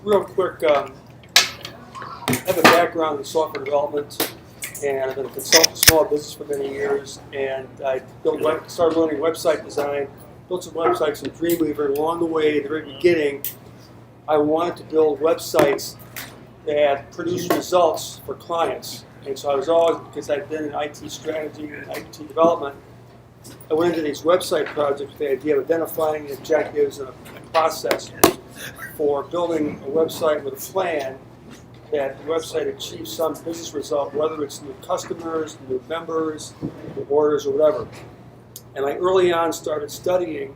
real quick, I have a background in software development, and I've been a consultant for small business for many years, and I started learning website design, built some websites in Dreamweaver. Along the way, at the very beginning, I wanted to build websites that produce results for clients. And so I was always, because I'd been in IT strategy and IT development, I went into these website projects with the idea of identifying objectives and a process for building a website with a plan that the website achieves some business result, whether it's new customers, new members, new orders, or whatever. And I early on started studying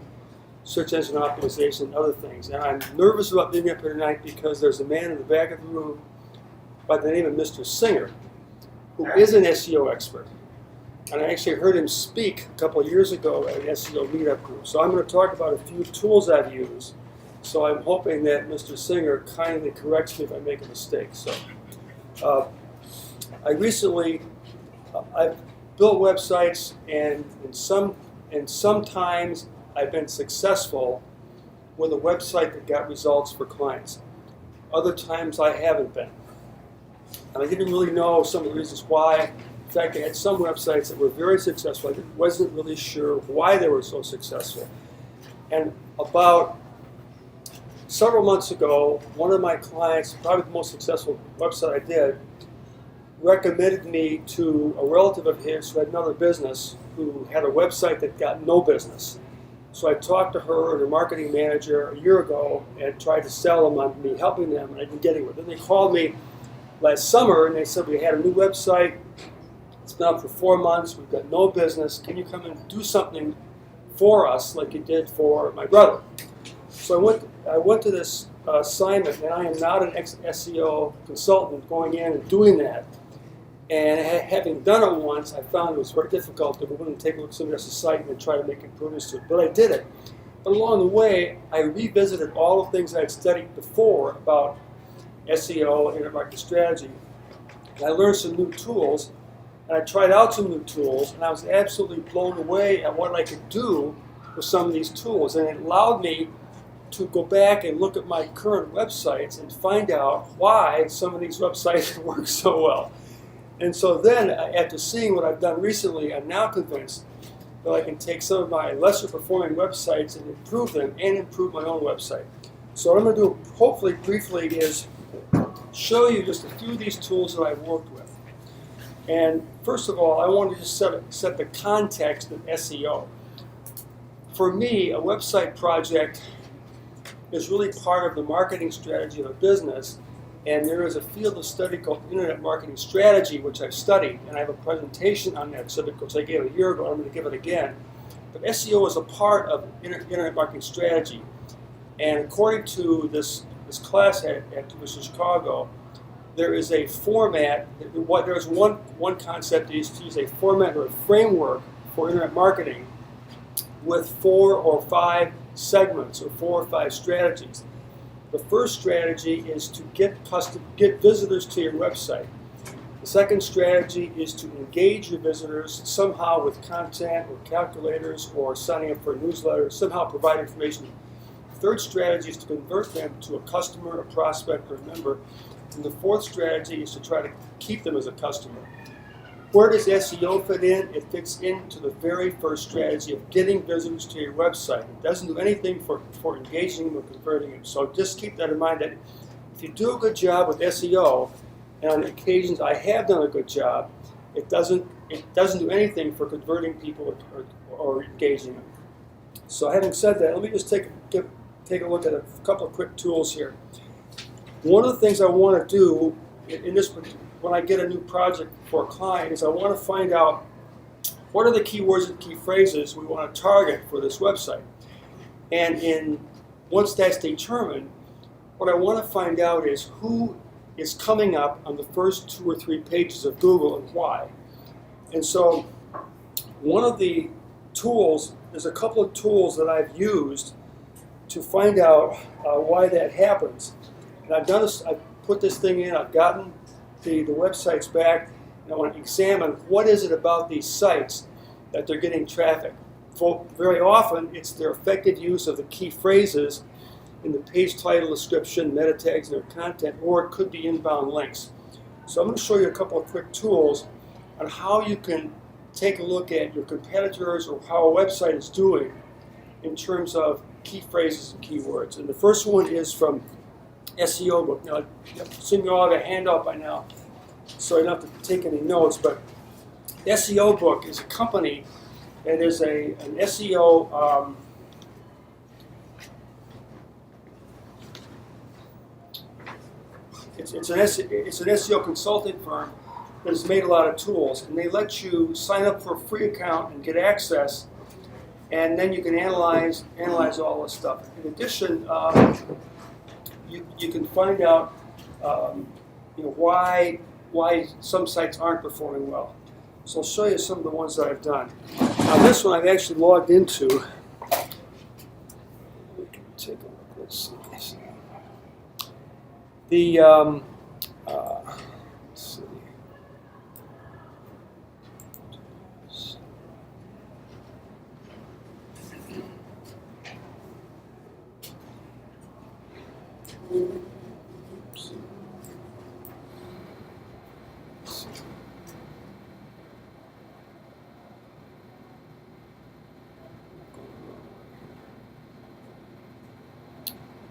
search engine optimization and other things. And I'm nervous about being up here tonight because there's a man in the back of the room by the name of Mr. Singer, who is an SEO expert. And I actually heard him speak a couple of years ago at an SEO Meetup group. So I'm going to talk about a few tools I've used. So I'm hoping that Mr. Singer kindly corrects me if I make a mistake. So I recently, I've built websites, and sometimes I've been successful with a website that got results for clients. Other times I haven't been. And I didn't really know some of the reasons why. In fact, I had some websites that were very successful. I wasn't really sure why they were so successful. And about several months ago, one of my clients, probably the most successful website I did, recommended me to a relative of his who had another business who had a website that got no business. So I talked to her and her marketing manager a year ago and tried to sell them on me helping them, and I didn't get anywhere. Then they called me last summer and they said, we had a new website. It's been up for 4 months. We've got no business. Can you come and do something for us like you did for my brother? So I went to this assignment, and I am not an SEO consultant going in and doing that. And having done it once, I found it was very difficult to go in and take a look at somebody else's site and try to make improvements to it. But I did it. But along the way, I revisited all the things I had studied before about SEO and internet marketing strategy. And I learned some new tools, and I tried out some new tools, and I was absolutely blown away at what I could do with some of these tools. And it allowed me to go back and look at my current websites and find out why some of these websites work so well. And so then, after seeing what I've done recently, I'm now convinced that I can take some of my lesser performing websites and improve them and improve my own website. So what I'm going to do, hopefully briefly, is show you just a few of these tools that I've worked with. And first of all, I want to just set the context of SEO. For me, a website project is really part of the marketing strategy of a business, and there is a field of study called internet marketing strategy, which I've studied, and I have a presentation on that subject, which I gave a year ago. I'm going to give it again. But SEO is a part of internet marketing strategy, and according to this class at University of Chicago, there is a format. There's one concept is to use a format or a framework for internet marketing with 4 or 5 segments or 4 or 5 strategies. The first strategy is to get visitors to your website. The second strategy is to engage your visitors somehow with content or calculators or signing up for a newsletter, somehow provide information. The third strategy is to convert them to a customer, a prospect, or a member. And the fourth strategy is to try to keep them as a customer. Where does SEO fit in? It fits into the very first strategy of getting visitors to your website. It doesn't do anything for engaging them or converting them. So just keep that in mind, that if you do a good job with SEO, and on occasions I have done a good job, it doesn't do anything for converting people or engaging them. So having said that, let me just take a look at a couple of quick tools here. One of the things I want to do in this, when I get a new project for a client, is I want to find out what are the keywords and key phrases we want to target for this website. And once that's determined, what I want to find out is who is coming up on the first 2 or 3 pages of Google and why. And so one of the tools, there's a couple of tools that I've used to find out why that happens. And I've put this thing in, I've gotten the websites back, and I want to examine what is it about these sites that they're getting traffic. Very often, it's their effective use of the key phrases in the page title, description, meta tags, and their content, or it could be inbound links. So I'm going to show you a couple of quick tools on how you can take a look at your competitors or how a website is doing in terms of key phrases and keywords. And the first one is from SEO Book. Now, I assume you all have a handout by now, so you don't have to take any notes, but SEO Book is a company that is an SEO it's an SEO consulting firm that has made a lot of tools, and they let you sign up for a free account and get access, and then you can analyze all this stuff. In addition, you can find out why some sites aren't performing well. So I'll show you some of the ones that I've done. Now this one I've actually logged into. We can take a look. Let's see. Let's see.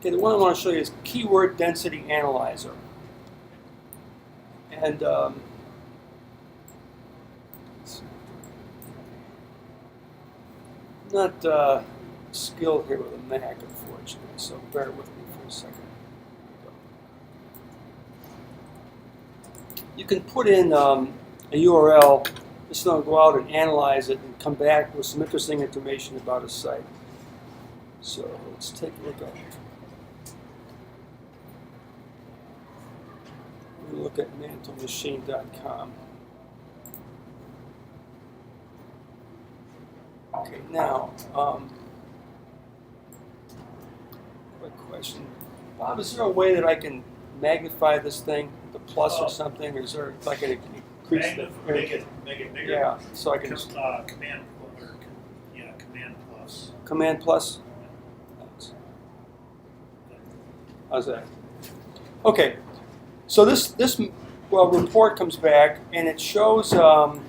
Okay, the one I want to show you is Keyword Density Analyzer. And not skilled here with a Mac, unfortunately, so bear with me for a second. You can put in a URL, just going to go out and analyze it and come back with some interesting information about a site. So let's take a look at it. Look at mantlemachine.com. Okay, now, quick question. Bob, is there a way that I can magnify this thing, the plus or something, or is there like an increase the make it bigger? Yeah, so I can command plus. Command plus? Thanks. How's that? Okay. So this report comes back and it shows, and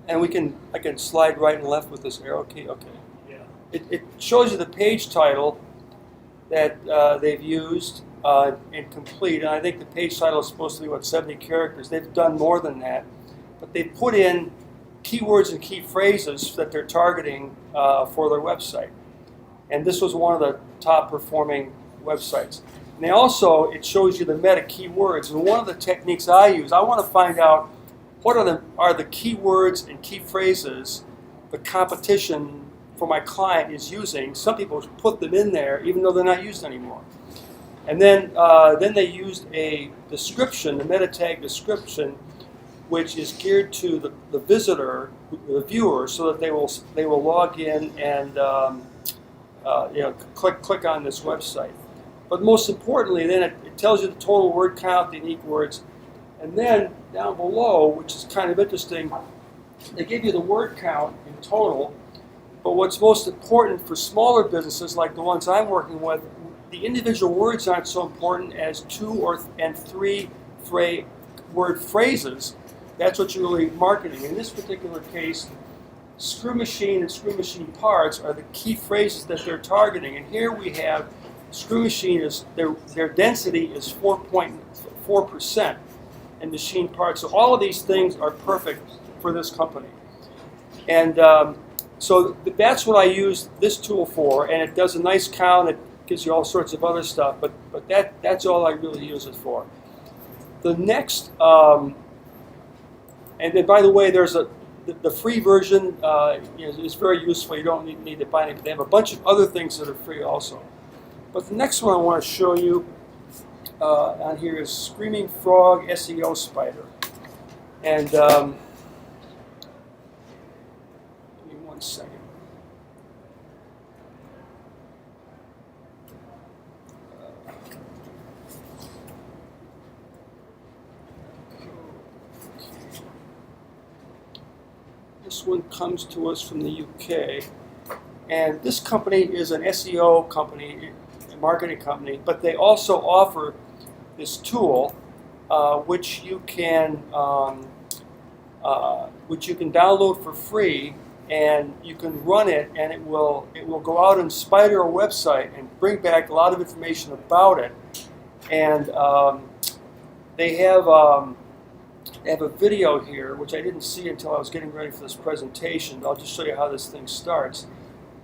I can slide right and left with this arrow key. Okay. Yeah. It shows you the page title that they've used and complete. And I think the page title is supposed to be 70 characters. They've done more than that, but they put in keywords and key phrases that they're targeting for their website. And this was one of the top performing websites. And it shows you the meta keywords. And one of the techniques I use, I want to find out what are the keywords and key phrases the competition for my client is using. Some people put them in there even though they're not used anymore. And then they used a description, the meta tag description, which is geared to the visitor, the viewer, so that they will log in and click on this website. But most importantly, then it tells you the total word count, the unique words. And then down below, which is kind of interesting, they give you the word count in total. But what's most important for smaller businesses like the ones I'm working with, the individual words aren't so important as 2 and 3 word phrases. That's what you're really marketing. In this particular case, screw machine and screw machine parts are the key phrases that they're targeting. And here we have screw machine is their density is 4.4%, and machine parts. So all of these things are perfect for this company. And so that's what I use this tool for, and it does a nice count. It gives you all sorts of other stuff, but that's all I really use it for. The next, and then by the way, there's the free version is very useful. You don't need to buy it, but they have a bunch of other things that are free also. But the next one I want to show you on here is Screaming Frog SEO Spider. And give me 1 second. This one comes to us from the UK. And this company is an SEO company, a marketing company, but they also offer this tool which you can download for free, and you can run it, and it will go out and spider a website and bring back a lot of information about it. And they have a video here, which I didn't see until I was getting ready for this presentation. I'll just show you how this thing starts.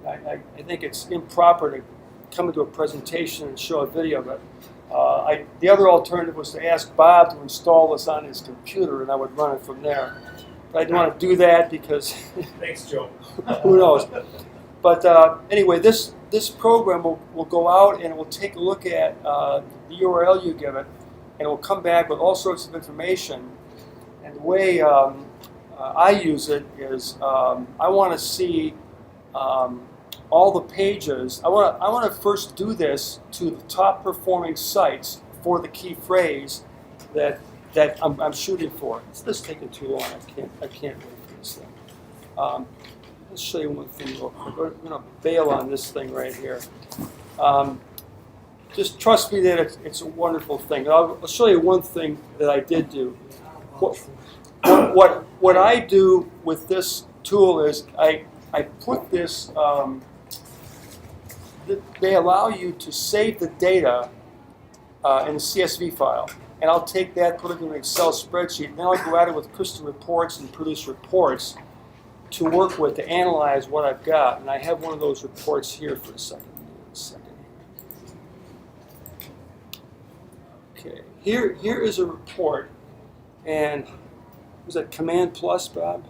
I think it's improper to come into a presentation and show a video, but the other alternative was to ask Bob to install this on his computer, and I would run it from there. But I didn't want to do that because Thanks, Joe. who knows. But anyway, this program will go out and it will take a look at the URL you give it, and it will come back with all sorts of information. And the way I use it is I want to see all the pages. I want to first do this to the top performing sites for the key phrase that I'm shooting for. This is taking too long. I can't wait for this thing. Let's show you one thing real quick. We're going to bail on this thing right here. Just trust me that it's a wonderful thing. I'll show you one thing that I did do. What I do with this tool is I put this. They allow you to save the data in a CSV file, and I'll take that, put it in an Excel spreadsheet, and then I'll go at it with Crystal reports and produce reports to work with to analyze what I've got. And I have one of those reports here for a second. Okay, here is a report, and was that Command Plus, Bob?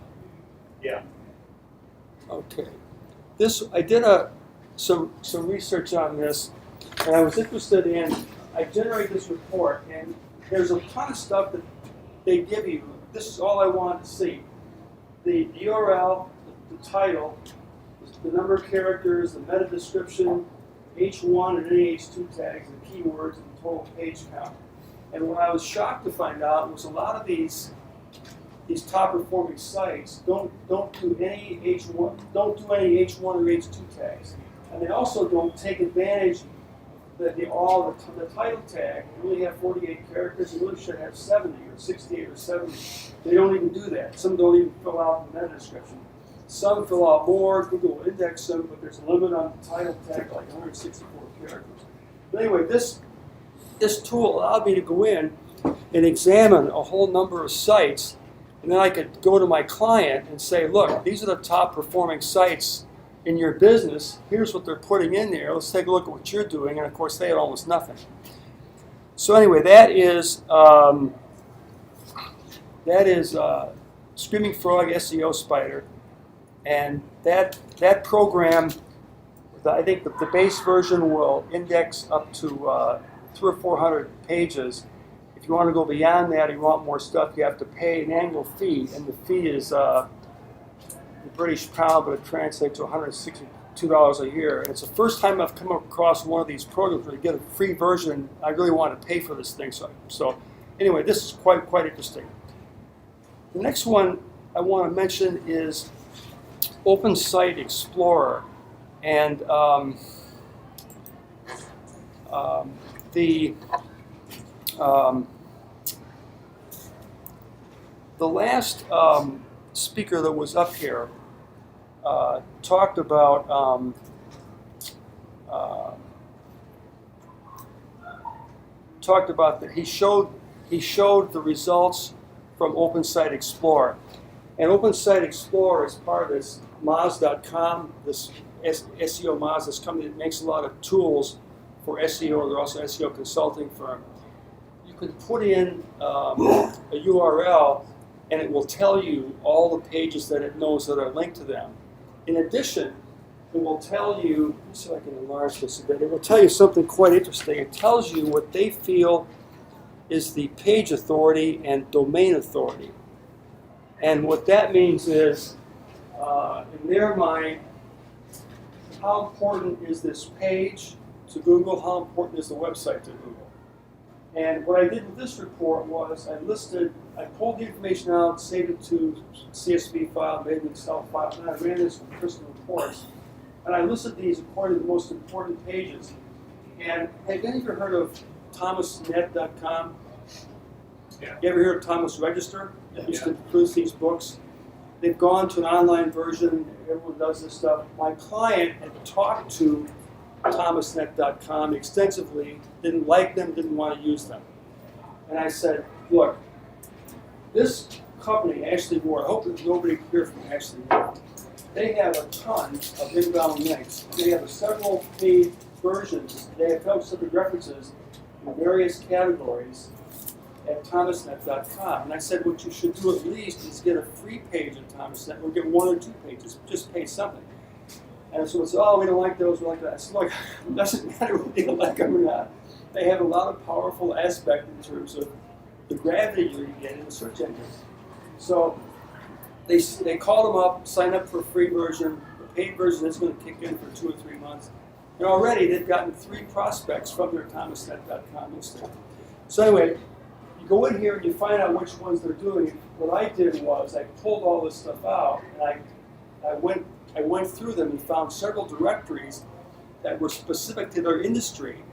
Yeah. Okay. I did some research on this, and I was interested in. I generated this report, and there's a ton of stuff that they give you. This is all I wanted to see: the URL, the title, the number of characters, the meta description, H1 and any H2 tags, the keywords, and the total page count. And what I was shocked to find out was a lot of these top performing sites don't do any H1 or H2 tags, and they also don't take advantage that the title tag. They only have 48 characters. They really should have 70 or 68 or 70. They don't even do that. Some don't even fill out the meta description. Some fill out more. Google will index them, but there's a limit on the title tag, like 164 characters. But anyway, this tool allowed me to go in and examine a whole number of sites, and then I could go to my client and say, look, these are the top performing sites in your business. Here's what they're putting in there. Let's take a look at what you're doing. And of course, they had almost nothing. So anyway, that is Screaming Frog SEO Spider, and that program, I think the base version will index up to 300 or 400 pages. If you want to go beyond that, or you want more stuff, you have to pay an annual fee, and the fee is the British pound, but it translates to $162 a year. And it's the first time I've come across one of these programs where you get a free version. I really want to pay for this thing. So anyway, this is quite interesting. The next one I want to mention is Open Site Explorer, and the last speaker that was up here talked about that he showed the results from Open Site Explorer, and Open Site Explorer is part of this Moz.com, this SEO Moz, this company that makes a lot of tools for SEO. They're also an SEO consulting firm. You can put in a URL, and it will tell you all the pages that it knows that are linked to them. In addition, it will tell you, let's see if I can enlarge this a bit, it will tell you something quite interesting. It tells you what they feel is the page authority and domain authority. And what that means is, in their mind, how important is this page to Google? How important is the website to Google? And what I did with this report was I pulled the information out, saved it to CSV file, made an Excel file, and I ran this with Crystal reports. And I listed these according to the most important pages. And have any of you heard of thomasnet.com? Yeah. You ever hear of Thomas Register? He used to Yeah. produce these books. They've gone to an online version. Everyone does this stuff. My client had talked to thomasnet.com extensively, didn't like them, didn't want to use them. And I said, look, this company, Ashley Ward, I hope that nobody here from Ashley Ward, they have a ton of inbound links. They have several paid versions. They have subject references in various categories at thomasnet.com. And I said, what you should do at least is get a free page at Thomasnet, or get 1 or 2 pages, just pay something. And so it's, oh, we don't like those, we like that. I said, look, it doesn't matter whether you like them or not. They have a lot of powerful aspect in terms of the gravity you get in the search engine. So they called them up, signed up for a free version. The paid version is going to kick in for 2 or 3 months. And already they've gotten 3 prospects from their thomasnet.com listing. So anyway, you go in here and you find out which ones they're doing. What I did was I pulled all this stuff out and I went through them and found several directories that were specific to their industry.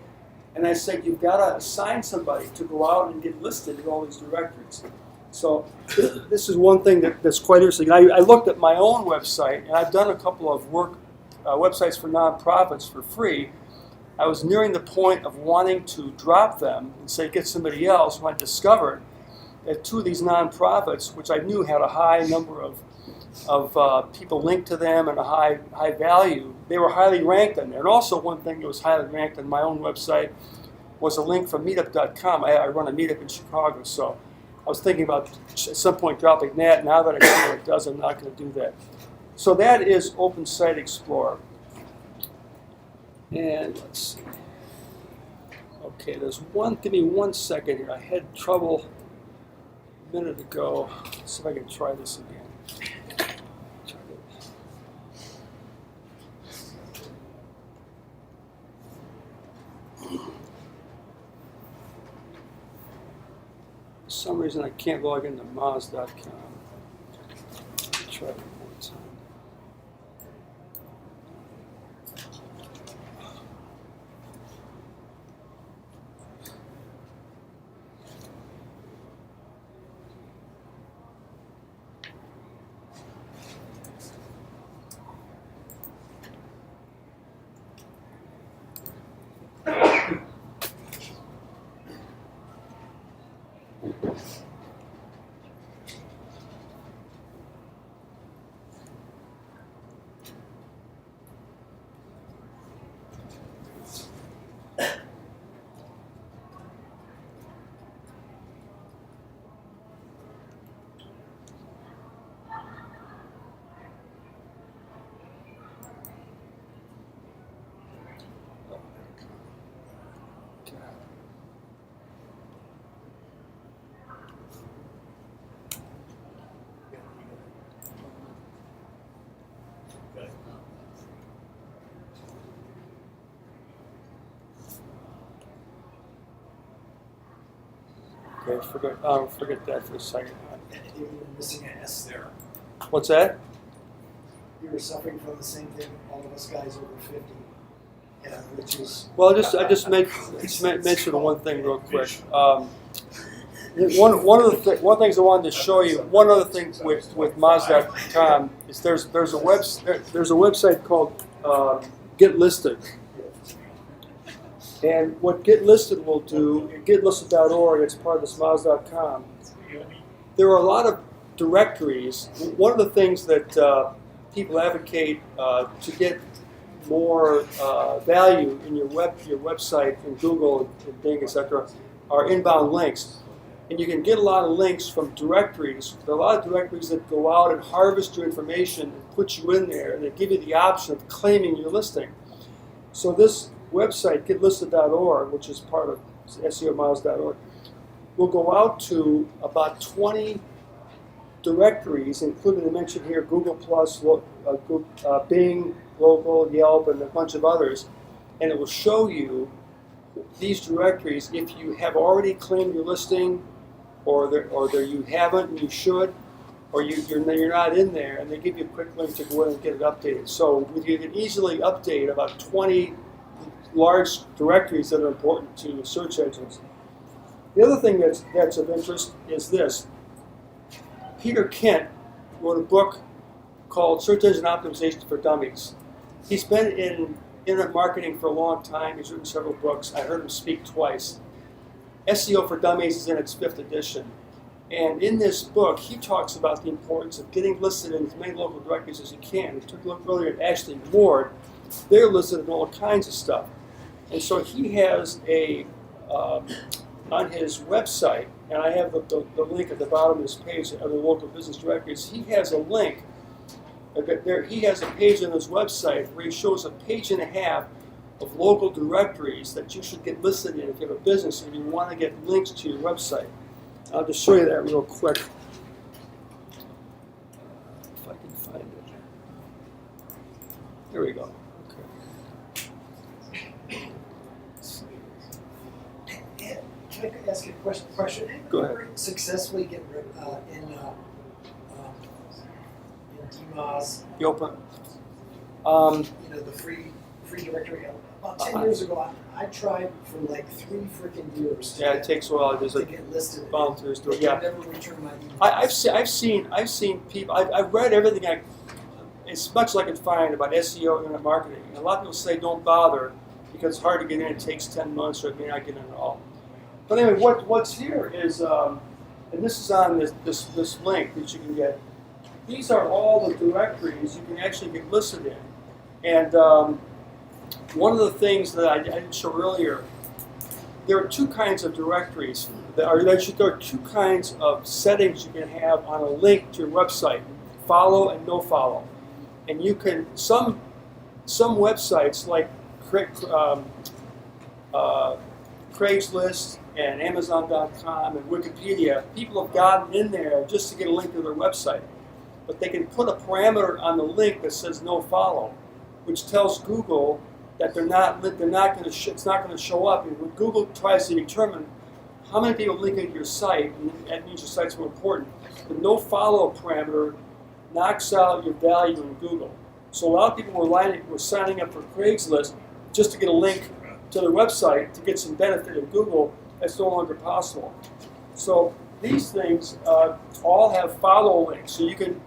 And I said, you've got to assign somebody to go out and get listed in all these directories. So this is one thing that's quite interesting. I looked at my own website, and I've done a couple of websites for nonprofits for free. I was nearing the point of wanting to drop them and say get somebody else when I discovered that 2 of these nonprofits, which I knew had a high number of people linked to them and a high value, they were highly ranked on there. And also one thing that was highly ranked on my own website was a link from Meetup.com. I run a meetup in Chicago, so I was thinking about at some point dropping that. Now that I know what it does, I'm not going to do that. So that is Open Site Explorer. And let's see. Okay, there's one, give me 1 second here. I had trouble a minute ago. Let's see if I can try this again. For some reason I can't log into Moz.com. Try it one more time. Okay, forget that for a second. You were missing an S there. What's that? You were suffering from the same thing all of us guys over 50, which is... Well, I just mention one thing real quick. One of the things I wanted to show you. One other thing with Moz.com is there's a website called Get Listed. And what Get Listed will do, getlisted.org, it's part of this Moz.com. There are a lot of directories. One of the things that people advocate to get more value in your website in Google and Bing, etc., are inbound links. And you can get a lot of links from directories. There are a lot of directories that go out and harvest your information and put you in there, and they give you the option of claiming your listing. So this website, getlisted.org, which is part of SEOmiles.org, will go out to about 20 directories, including, I mentioned here, Google+, Bing, Local, Yelp, and a bunch of others, and it will show you these directories if you have already claimed your listing, or you haven't and you should, or you're not in there, and they give you a quick link to go in and get it updated. So you can easily update about 20 large directories that are important to search engines. The other thing that's of interest is this. Peter Kent wrote a book called Search Engine Optimization for Dummies. He's been in internet marketing for a long time. He's written several books. I heard him speak twice. SEO for Dummies is in its 5th edition. And in this book, he talks about the importance of getting listed in as many local directories as you can. He took a look earlier at Ashley Ward. They're listed in all kinds of stuff. And so he has on his website, and I have the link at the bottom of this page of the local business directories, he has a link. He has a page on his website where he shows a page and a half of local directories that you should get listed in if you have a business and you want to get links to your website. I'll just show you that real quick. If I can find it. There we go. Can I ask you a question? Go Have ahead. you ever successfully get in DMOS, You open. the free directory? About 10 years ago, I tried for like 3 freaking years Yeah, it takes a while. There's to a get listed. volunteers do it. They Yeah. never return my email. I've seen people. I've read everything as much as I can find about SEO and internet marketing. And a lot of people say don't bother because it's hard to get in. It takes 10 months, or it may not get in at all. But anyway, what's here is, and this is on this link that you can get. These are all the directories you can actually get listed in. And one of the things that I didn't show earlier, there are 2 kinds of directories. There are 2 kinds of settings you can have on a link to your website: follow and no follow. And you can some websites like Craigslist and Amazon.com and Wikipedia, people have gotten in there just to get a link to their website. But they can put a parameter on the link that says no follow, which tells Google that it's not going to show up. And when Google tries to determine how many people link into your site, and that means your site's more important, the no follow parameter knocks out your value in Google. So a lot of people were signing up for Craigslist just to get a link to their website to get some benefit in Google. That's no longer possible. So these things all have follow links. So you can,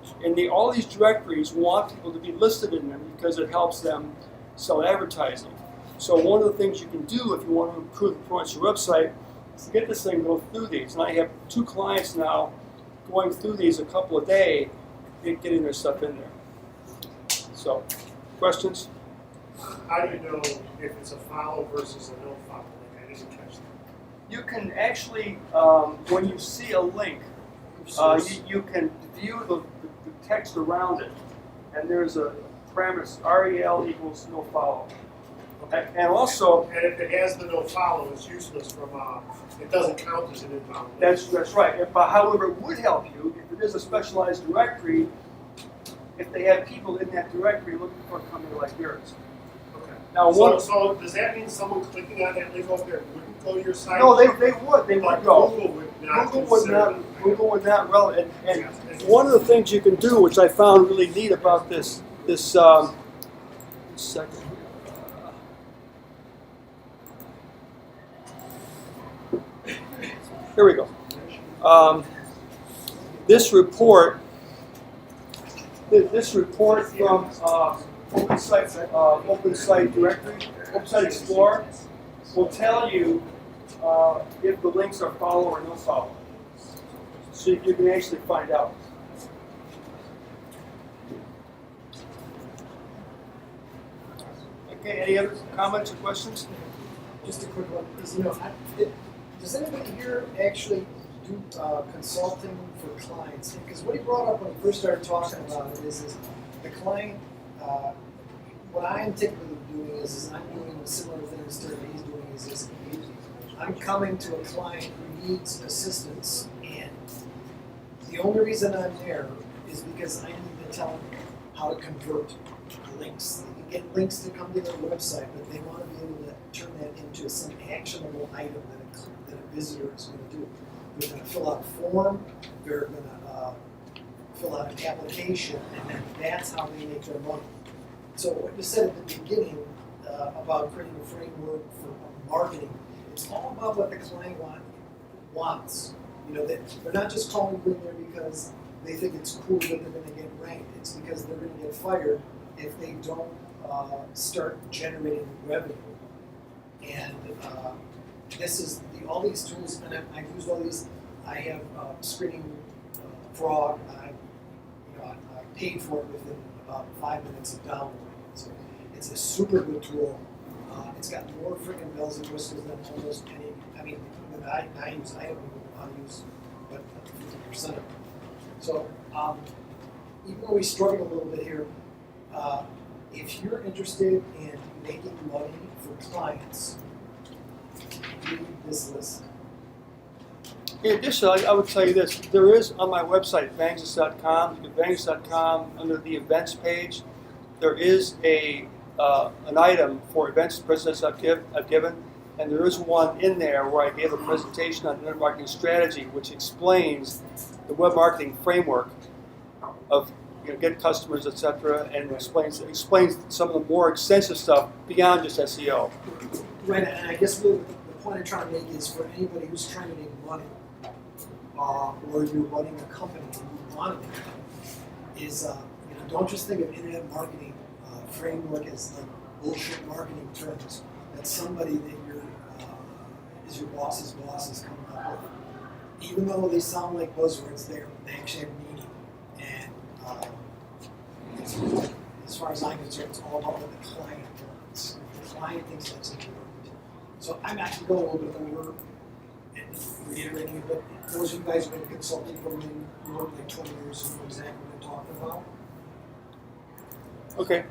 all these directories want people to be listed in them because it helps them sell advertising. So one of the things you can do if you want to improve the performance of your website is to get this thing, go through these. And I have 2 clients now going through these a couple a day, getting their stuff in there. So, questions? How do you know if it's a follow versus a no follow? Like, I didn't catch that. You can actually, when you see a link, you can view the text around it, and there's a parameter, REL equals no follow. Okay. And also, And if it has the no follow, it's useless from it doesn't count as an inbound. that's right. But however, it would help you if it is a specialized directory, if they have people in that directory looking for a company like yours. Okay. Now, So does that mean someone clicking on that link over there wouldn't go to your site? no, they would But go. Google would not. Google would not relevant. And one of the things you can do, which I found really neat about this second. Here we go. This report from Open Site Directory, Open Site Explorer, will tell you if the links are follow or no follow. So you can actually find out. Okay, any other comments or questions? Just a quick one. Does anybody here actually do consulting for clients? Because what he brought up when he first started talking about it is the client. What I'm typically doing is I'm doing similar things to what he's doing. Is I'm coming to a client who needs assistance, and the only reason I'm there is because I need to tell them how to convert links. They can get links to come to their website, but they want to be able to turn that into some actionable item that a visitor is going to do. They're going to fill out a form. They're going to fill out an application, and then that's how they make their money. So what you said at the beginning about creating a framework for marketing, it's all about what the client wants. You know, they're not just calling in there because they think it's cool that they're going to get ranked. It's because they're going to get fired if they don't start generating revenue. And this is all these tools, and I've used all these. I have Screening Frog. I paid for it within about 5 minutes of downloading it. So it's a super good tool. It's got more freaking bells and whistles than almost any. I mean, that I use. I don't even know how to use, but 50% of it. So even though we struggle a little bit here, if you're interested in making money for clients, read this list. In addition, I would tell you this. There is on my website, Vangsness.com, Vangsness.com, under the events page, there is an item for events presentations I've given, and there is one in there where I gave a presentation on internet marketing strategy, which explains the web marketing framework of get customers, etc., and explains some of the more extensive stuff beyond just SEO. Right, and I guess the point I'm trying to make is for anybody who's trying to make money, or you're running a company and you want to make money, is don't just think of internet marketing framework as like bullshit marketing terms that somebody that is your boss's boss is coming up with. Even though they sound like buzzwords, they actually have meaning. And as far as I'm concerned, it's all about what the client wants. If the client thinks that's important. So I'm actually going a little bit over and reiterating it, but those of you guys who have been consulting for me, who work like 20 years, who know exactly what I'm talking about. Okay.